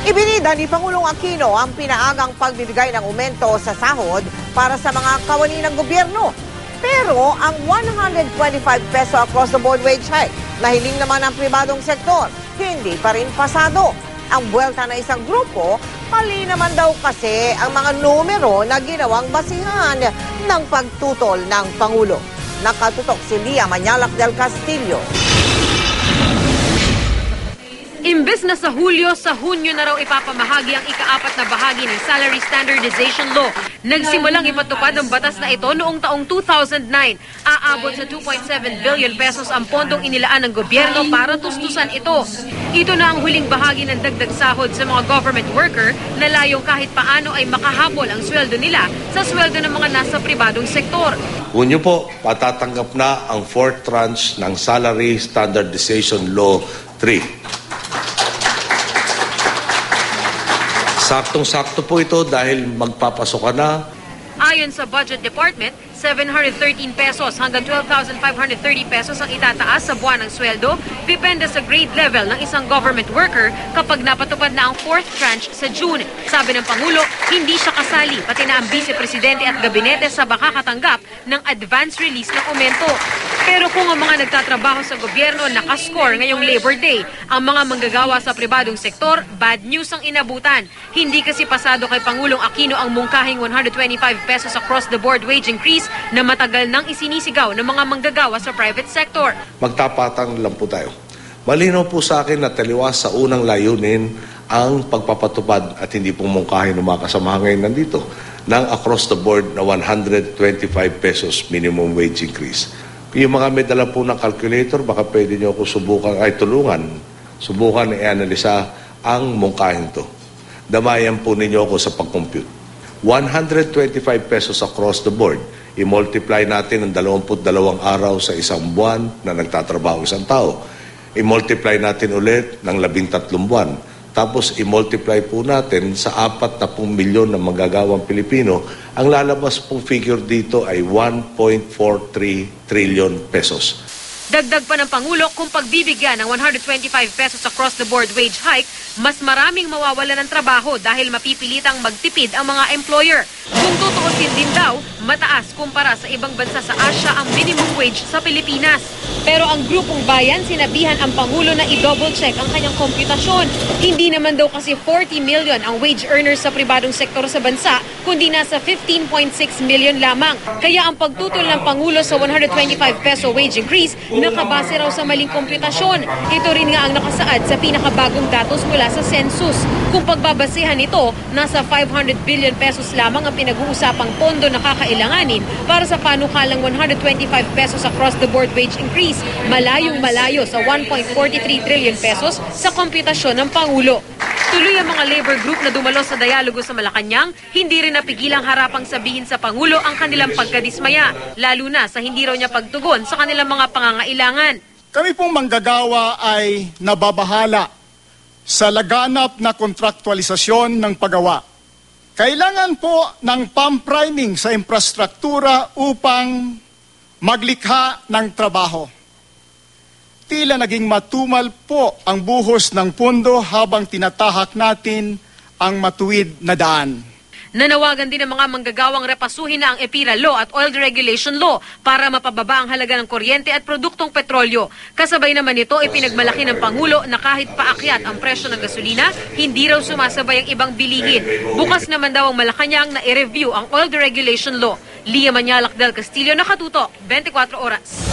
Ibinida ni Pangulong Aquino ang pinaagang pagbibigay ng aumento sa sahod para sa mga kawani ng gobyerno. Pero ang 125 peso across the board wage hike na hiling naman ng pribadong sektor, hindi pa rin pasado. Ang buwelta ng isang grupo, mali naman daw kasi ang mga numero na ginawang basihan ng pagtutol ng Pangulo. Nakatutok si Lia Manyalak del Castillo. Imbes na sa Hulyo, sa Hunyo na raw ipapamahagi ang ika-4 na bahagi ng Salary Standardization Law. Nagsimulang ipatupad ang batas na ito noong taong 2009. Aabot sa 2.7 billion pesos ang pondong inilaan ng gobyerno para tustusan ito. Ito na ang huling bahagi ng dagdag sahod sa mga government worker na layong kahit paano ay makahabol ang sweldo nila sa sweldo ng mga nasa pribadong sektor. Hunyo po, patatanggap na ang 4th tranche ng Salary Standardization Law 3. Saktong-sakto po ito dahil magpapasok ka na. Ayon sa Budget Department, 713 pesos hanggang 12,530 pesos ang itataas sa buwan ng sweldo, depende sa grade level ng isang government worker kapag napatupad na ang 4th tranche sa June. Sabi ng Pangulo, hindi siya kasali, pati na ang Vice Presidente at Gabinete sa makakatanggap ng advance release ng aumento. Pero kung ang mga nagtatrabaho sa gobyerno nakascore ngayong Labor Day, ang mga manggagawa sa pribadong sektor, bad news ang inabutan. Hindi kasi pasado kay Pangulong Aquino ang mungkahing 125 pesos across the board wage increase na matagal nang isinisigaw ng mga manggagawa sa private sector. Magtapatang lang po tayo. Malinaw po sa akin na taliwas sa unang layunin ang pagpapatupad at hindi pong mungkahin ng mga kasamahan ngayon nandito ng across the board na 125 pesos minimum wage increase. Yung mga may dala po ng calculator, baka pwede nyo ako subukan i-analisa ang mungkahin to. Damayan po ninyo ako sa pag-compute. 125 pesos across the board. I-multiply natin ng 22 araw sa isang buwan na nagtatrabaho isang tao. I-multiply natin ulit ng 13 buwan. Tapos i-multiply po natin sa 40 milyon na magagawang Pilipino. Ang lalabas pong figure dito ay 1.43 trillion pesos. Dagdag pa ng Pangulo, kung pagbibigyan ng 125 pesos across the board wage hike, mas maraming mawawala ng trabaho dahil mapipilitang magtipid ang mga employer. Kung tutuusin din daw, mataas kumpara sa ibang bansa sa Asia ang minimum wage sa Pilipinas. Pero ang grupong bayan, sinabihan ang Pangulo na i-double check ang kanyang komputasyon. Hindi naman daw kasi 40 million ang wage earners sa pribadong sektor sa bansa, kundi nasa 15.6 million lamang. Kaya ang pagtutol ng Pangulo sa 125 peso wage increase, nakabase raw sa maling komputasyon. Ito rin nga ang nakasaad sa pinakabagong datos mula sa census. Kung pagbabasehan ito, nasa 500 billion pesos lamang ang pinag-uusapang pondo na kakailanganin para sa panukalang 125 pesos across the board wage increase. Malayong malayo sa 1.43 trillion pesos sa komputasyon ng Pangulo. Tuloy ang mga labor group na dumalo sa dialogo sa Malacanang, hindi rin napigilang harapang sabihin sa Pangulo ang kanilang pagkadismaya, lalo na sa hindi raw niya pagtugon sa kanilang mga pangangailangan. Kami pong manggagawa ay nababahala sa laganap na kontraktualisasyon ng paggawa. Kailangan po ng pump-priming sa infrastruktura upang maglikha ng trabaho. Tila naging matumal po ang buhos ng pondo habang tinatahak natin ang matuwid na daan. Nanawagan din ng mga manggagawang repasuhin na ang EPIRA Law at Oil Deregulation Law para mapababa ang halaga ng kuryente at produktong petrolyo. Kasabay naman nito, ipinagmalaki ng Pangulo na kahit paakyat ang presyo ng gasolina, hindi raw sumasabay ang ibang bilihin. Bukas naman daw ang Malacanang na i-review ang Oil Deregulation Law. Lia Manyalak del Castillo, Nakatutok, 24 Oras.